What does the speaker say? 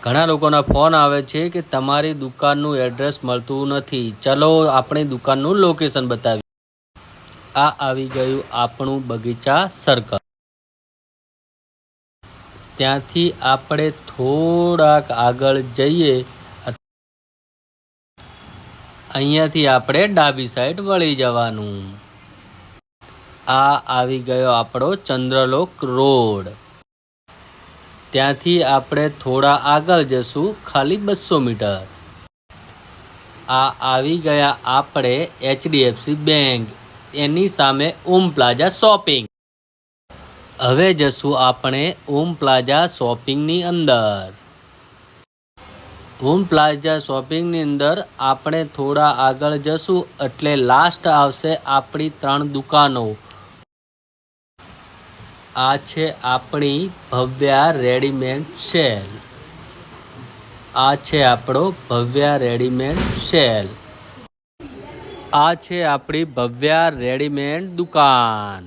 ઘણા લોકોના ફોન આવે છે કે તમારી દુકાનનું એડ્રેસ મળતું નથી, ચલો આપણી દુકાનનું લોકેશન બતાવીએ. આ આવી ગયું આપણું બગીચા સર્કલ. ત્યાંથી આપણે થોડાક આગળ જઈએ, અહીંયાથી આપણે ડાબી સાઈડ વળી જવાનું. આ આવી ગયો આપણો ચંદ્રલોક રોડ. ત્યાંથી આપણે થોડા આગળ જશું, ખાલી 200 મીટર. આ આવી ગયા આપણે HDFC બેંક, એની સામે ઓમ પ્લાઝા શોપિંગ. હવે જશું આપણે ઓમ પ્લાઝા શોપિંગની અંદર. ઓમ પ્લાઝા શોપિંગની અંદર આપણે થોડા આગળ જશું એટલે લાસ્ટ આવશે આપણી 3 દુકાનો. આ છે આપણી ભવ્યા રેડીમેડ સેલ. આ છે આપણો ભવ્યા રેડીમેડ સેલ. આ છે આપણી ભવ્યા રેડીમેડ દુકાન.